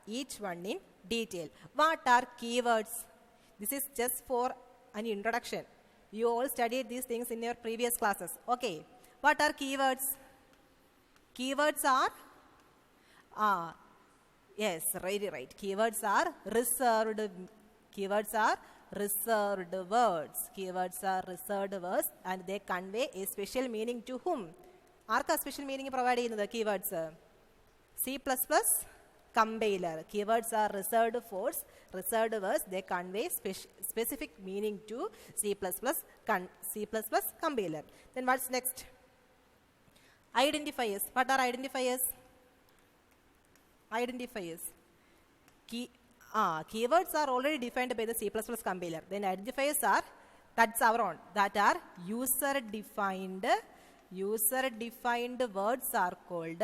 each one in detail. What are keywords? This is just for an introduction. You all studied these things in your previous classes. Okay. What are keywords? Keywords are, yes, right. Keywords are reserved. Keywords are reserved words. Keywords are reserved words and they convey a special meaning to whom? Arka special meaning provide in the keywords? C++ compiler. Keywords are reserved words. They convey specific meaning to C++ compiler. Then what's next? Identifiers. What are identifiers? Identifiers. Keywords are already defined by the C++ compiler. Then identifiers are, that's our own. That are user-defined words are called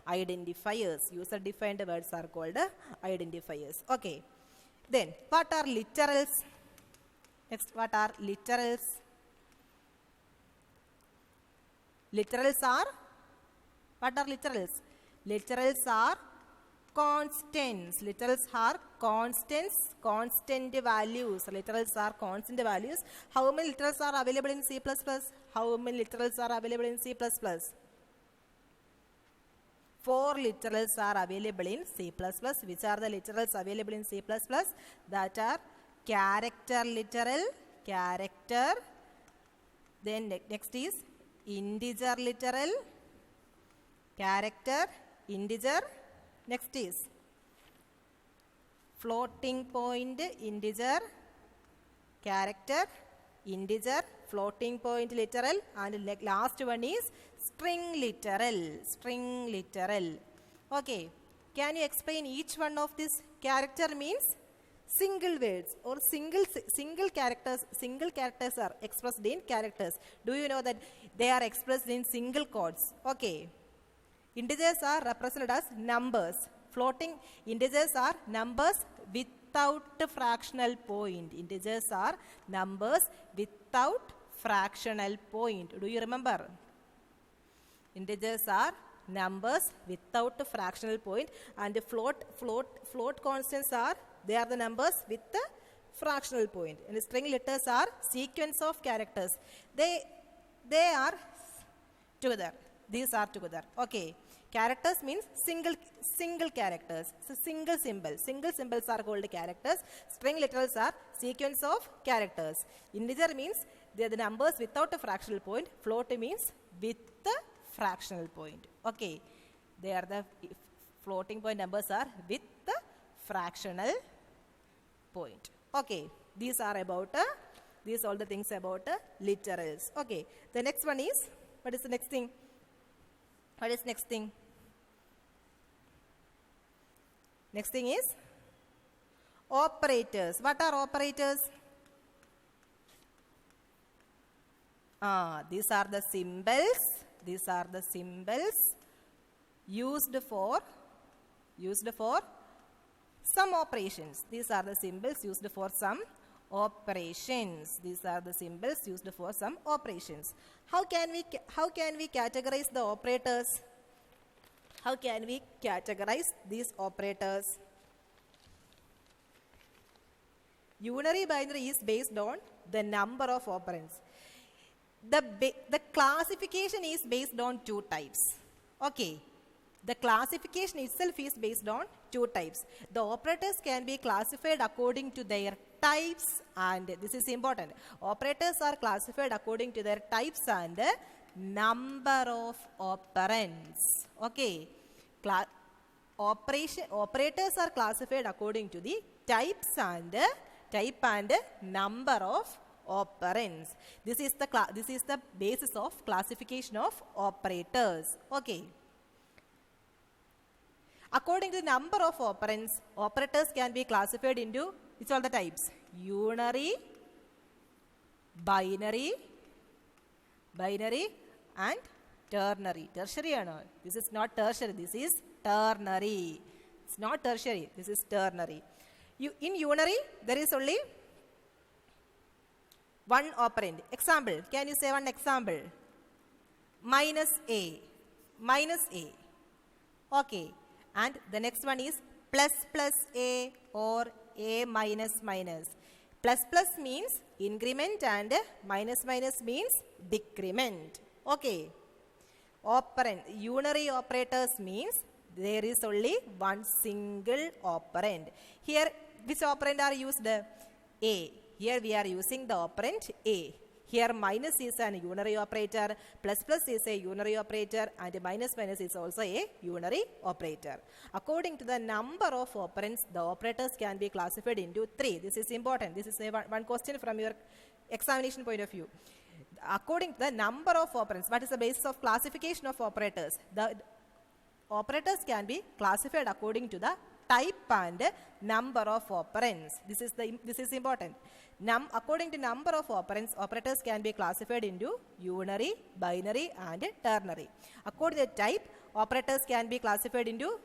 identifiers. User-defined words are called identifiers. Okay. Then what are literals? Next, what are literals? Literals are, what are literals? Literals are constants. Literals are constants, constant values. Literals are constant values. How many literals are available in C++? How many literals are available in C++? 4 literals are available in C++. Which are the literals available in C++? That are character literal, character. Then next is integer literal, character, integer. Next is floating point integer, character, integer, floating point literal, and last one is string literal. Okay, can you explain each one of these? Character means single words or single characters. Single characters are expressed in characters. Do you know that they are expressed in single quotes? Okay. Integers are represented as numbers. Floating integers are numbers without fractional point. Integers are numbers without fractional point. Do you remember? Integers are numbers without fractional point, and float constants are, they are the numbers with the fractional point. And string letters are sequence of characters. They are together. These are together. Okay. Characters means single characters. So single symbol. Single symbols are called characters. String literals are sequence of characters. Integer means they are the numbers without a fractional point. Float means with the fractional point. Okay. They are the floating point numbers are with the fractional point. Okay. These are about these all the things about literals. Okay. The next one is, what is the next thing? What is next thing? Next thing is operators. What are operators? These are the symbols. These are the symbols used for some operations. These are the symbols used for some operations. These are the symbols used for some operations. How can we categorize the operators? How can we categorize these operators? Unary binary is based on the number of operands. The classification is based on 2 types. Okay. The classification itself is based on 2 types. The operators can be classified according to their types, and this is important. Operators are classified according to their types and number of operands. Okay. Operators are classified according to the types and type and number of operands. This is the basis of classification of operators. Okay. According to the number of operands, operators can be classified into which are the types? Unary, binary, and ternary. Tertiary or not? This is not tertiary. This is ternary. It's not tertiary. This is ternary. In unary, there is only one operand. Example. Can you say one example? Minus A. Okay. And the next one is plus plus a or a minus minus. Plus plus means increment and minus minus means decrement. Okay. Operand, unary operators means there is only one single operand. Here, which operand are used? A. Here we are using the operand A. Here minus is an unary operator, plus plus is a unary operator, and minus minus is also a unary operator. According to the number of operands, the operators can be classified into 3. This is important. This is one question from your examination point of view. According to the number of operands, what is the basis of classification of operators? The operators can be classified according to the type and number of operands. This is important. According to number of operands, operators can be classified into unary, binary, and ternary. According to the type, operators can be classified into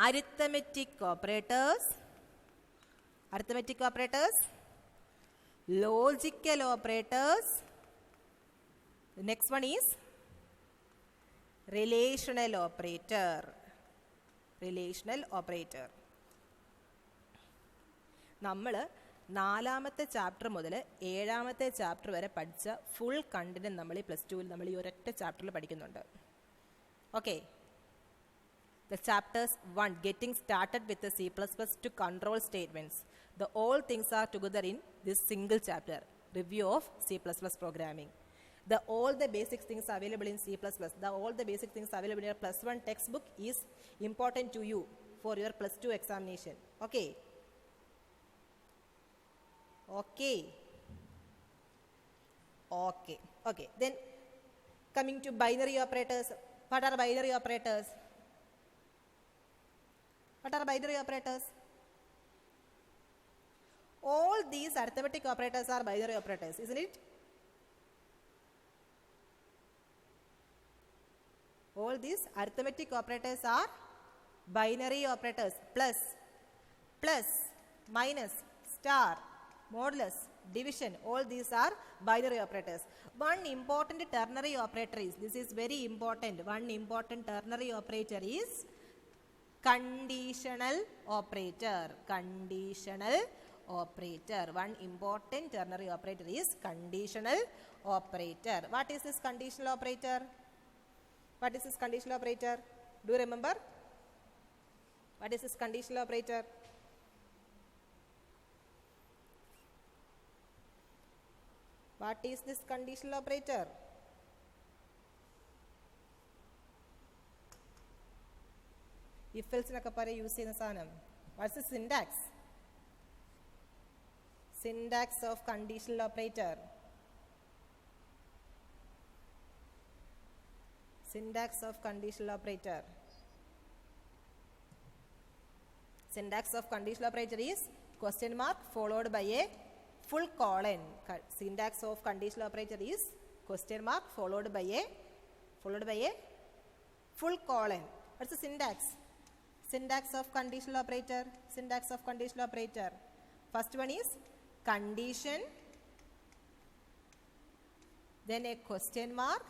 arithmetic operators, logical operators. The next one is relational operator. നമ്മൾ 4ാമത്തെ chapter മുതൽ 7ാമത്തെ chapter വരെ പഠിച്ച full content നമ്മൾ ഈ +2 നമ്മൾ ഈ ഒരൊറ്റ ചാപ്റ്ററിൽ പഠിക്കുന്നുണ്ട്. Okay. The chapters 1, getting started with the C++ to control statements. All things are together in this single chapter, review of C++ programming. All the basic things available in C++, all the basic things available in your +1 textbook is important to you for your +2 examination. Okay. Then coming to binary operators. What are binary operators? All these arithmetic operators are binary operators, isn't it? All these arithmetic operators are binary operators. Plus, minus, star, modulus, division, all these are binary operators. One important ternary operator is, this is very important, one important ternary operator is conditional operator. One important ternary operator is conditional operator. What is this conditional operator? Do you remember? What is this conditional operator? If else nokka pare use cheyna saanam. What's the syntax? Syntax of conditional operator. Syntax of conditional operator is question mark followed by a full colon. Syntax of conditional operator is question mark followed by a full colon. What's the syntax? Syntax of conditional operator. First one is condition, then a question mark,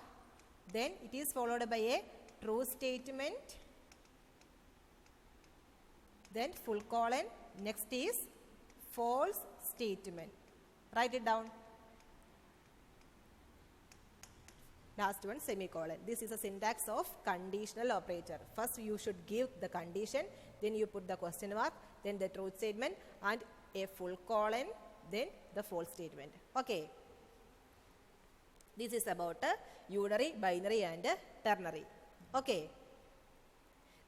then it is followed by a true statement, then full colon, next is false statement. Write it down. Last one, semicolon. This is a syntax of conditional operator. First you should give the condition, then you put the question mark, then the truth statement and a full colon, then the false statement. Okay. This is about unary, binary and ternary. Okay.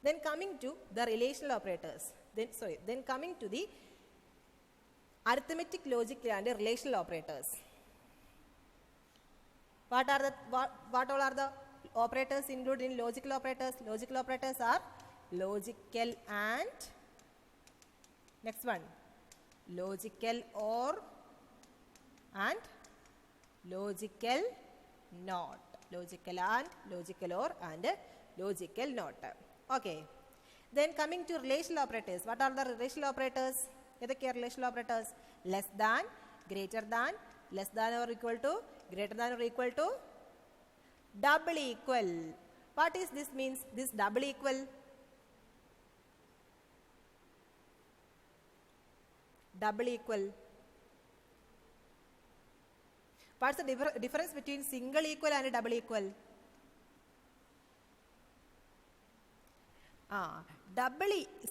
Then coming to the relational operators. Then coming to the arithmetic, logic and relational operators. What all are the operators included in logical operators? Logical operators are logical and next one, logical or and logical not. Logical and logical or and logical not. Okay. Then coming to relational operators. What are the relational operators? Relational operators? Less than, greater than, less than or equal to, greater than or equal to, double equal. What is this means? This double equal? Double equal. What's the difference between single equal and double equal?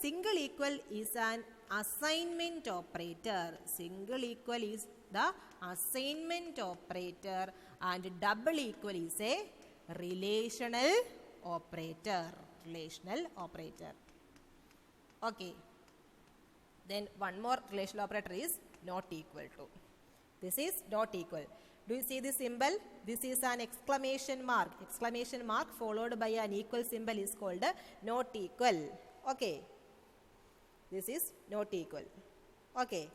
Single equal is an assignment operator. Single equal is the assignment operator and double equal is a relational operator. Relational operator. Okay. Then one more relational operator is not equal to. This is not equal. Do you see this symbol? This is an exclamation mark. Exclamation mark followed by an equal symbol is called not equal. Okay. This is not equal. Okay.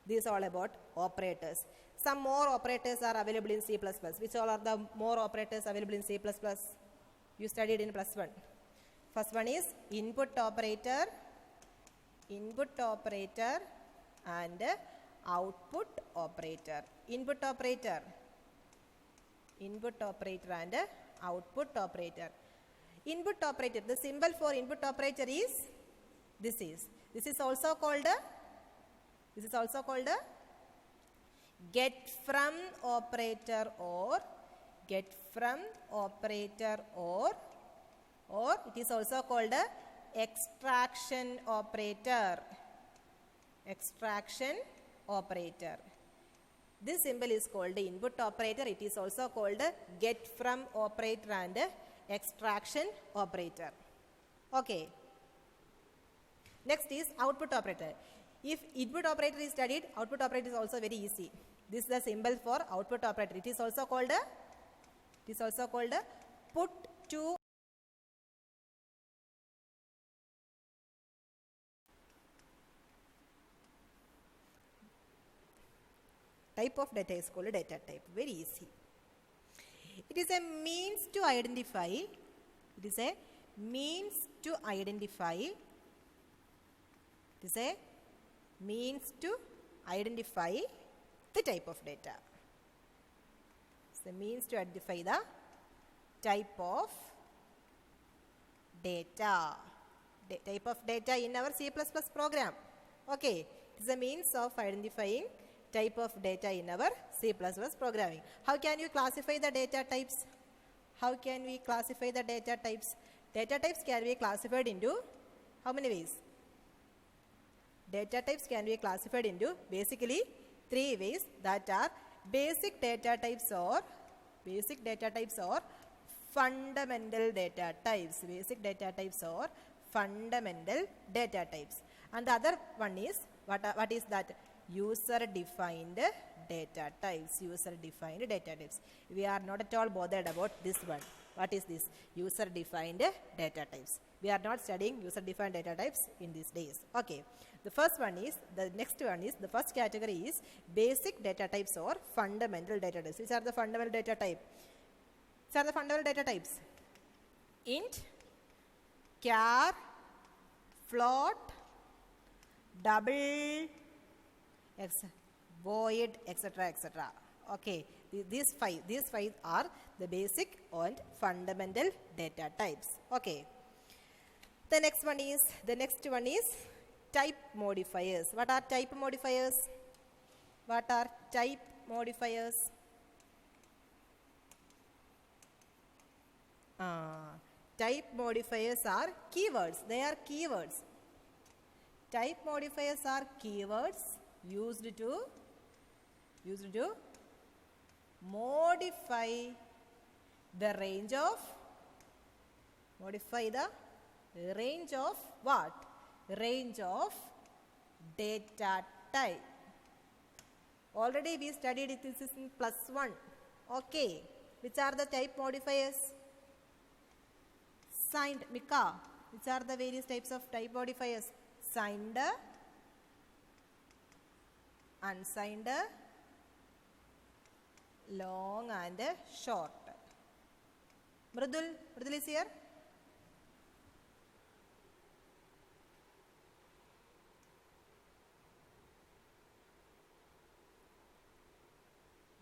This is all about operators. Some more operators are available in C++. Which all are the more operators available in C++? You studied in +1. First one is input operator and output operator. Input operator and output operator. Input operator, the symbol for input operator is this is also called a get from operator or it is also called a extraction operator. This symbol is called the input operator. It is also called a get from operator and extraction operator. Okay. Next is output operator. If input operator is studied, output operator is also very easy. This is the symbol for output operator. It is also called a put to type of data is called data type. Very easy. It is a means to identify. The type of data. It's the means to identify the type of data. Type of data in our C++ program. Okay. It's a means of identifying type of data in our C++ programming. How can you classify the data types? Data types can be classified into how many ways? Data types can be classified into basically 3 ways, that are basic data types or fundamental data types. And the other one is what is that? User defined data types. We are not at all bothered about this one. What is this? User defined data types. We are not studying user defined data types in these days. Okay. The first category is basic data types or fundamental data types. Which are the fundamental data types? Int, char, float, double, void, etc. Okay, these five are the basic and fundamental data types. Okay. The next one is type modifiers. What are type modifiers? Type modifiers are keywords. They are keywords. Type modifiers are keywords used to modify the range of what? Range of data type. Already we studied it. This is in +1. Okay. Which are the type modifiers? Signed, Mika. Which are the various types of type modifiers? Signed, unsigned, long and short. Mridul is here.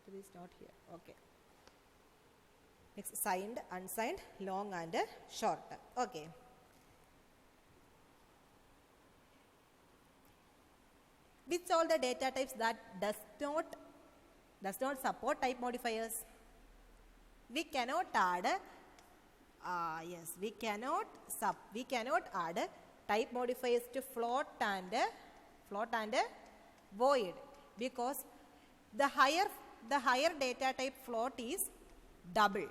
Mridul is not here. Okay. Next, signed, unsigned, long and short. Okay. Which all the data types that does not support type modifiers? We cannot add we cannot add type modifiers to float and void, because the higher data type float is double,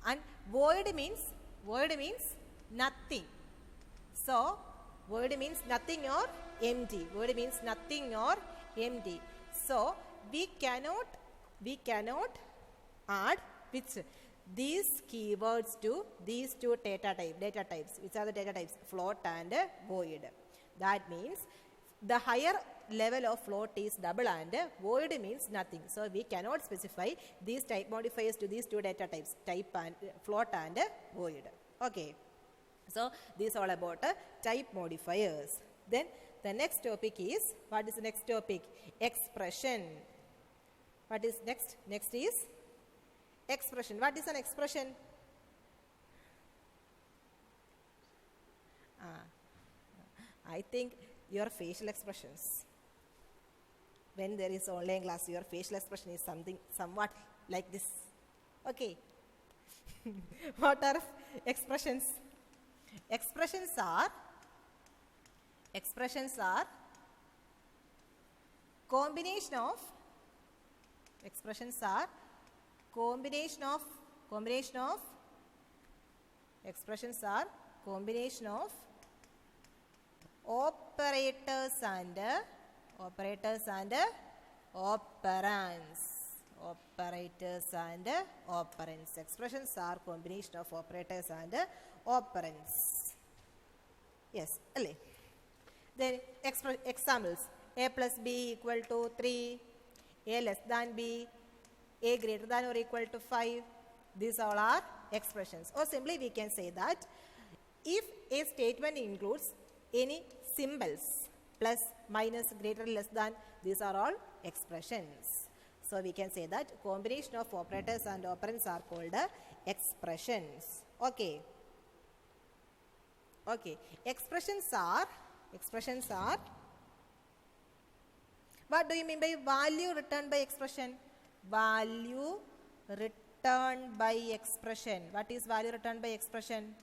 and void means nothing. So void means nothing or empty. Void means nothing or empty. So we cannot add these keywords to these two data types. Which are the data types? Float and void. That means the higher level of float is double and void means nothing. So we cannot specify these type modifiers to these two data types, type and float and void. Okay. So this is all about type modifiers. Then the next topic is, what is the next topic? Expression. What is next? Next is expression. What is an expression? I think your facial expressions. When there is online class, your facial expression is somewhat like this. Okay. What are expressions? Expressions are combination of operators and operands. Expressions are combination of operators and operands. Yes, alle. Then examples: a plus b equal to 3, a less than b, a greater than or equal to 5. These all are expressions. Or simply we can say that if a statement includes any symbols, plus, minus, greater, less than, these are all expressions. So we can say that combination of operators and operands are called expressions. Okay. Okay. Expressions are, what do you mean by value returned by expression? Value returned by expression. What is value returned by expression?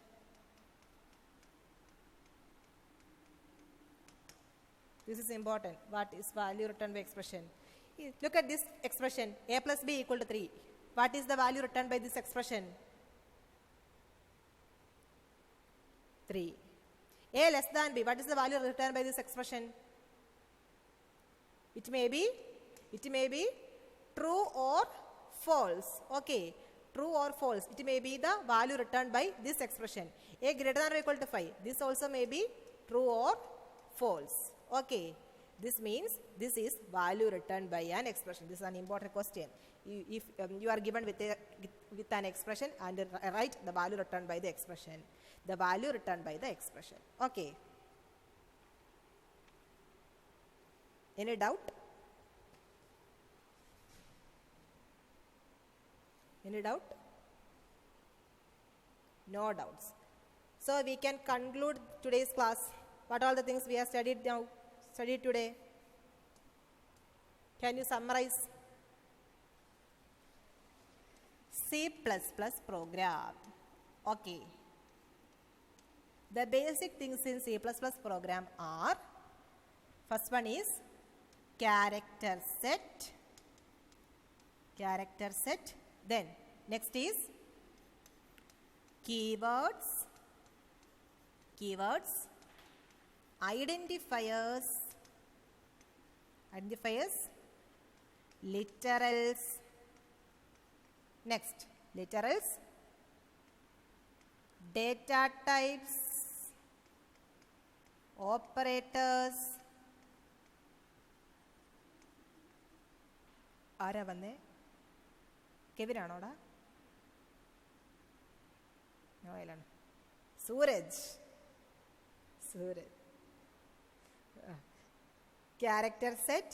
This is important. What is value returned by expression? Look at this expression, a plus b equal to 3. What is the value returned by this expression? 3. A less than b. What is the value returned by this expression? It may be true or false. Okay. True or false. It may be the value returned by this expression. A greater than or equal to 5. This also may be true or false. Okay. This means this is value returned by an expression. This is an important question. If you are given with an expression and write the value returned by the expression. The value returned by the expression. Okay. Any doubt? Any doubt? No doubts. So we can conclude today's class. What all the things we have studied today? Can you summarize? C++ program. Okay. The basic things in C++ program are, first one is character set. Then next is keywords, identifiers, literals, next literals, data types, operators. ആരാ വന്നേ? കെവിനാണോടാ? നോയലാണ്. Sooraj. Character set,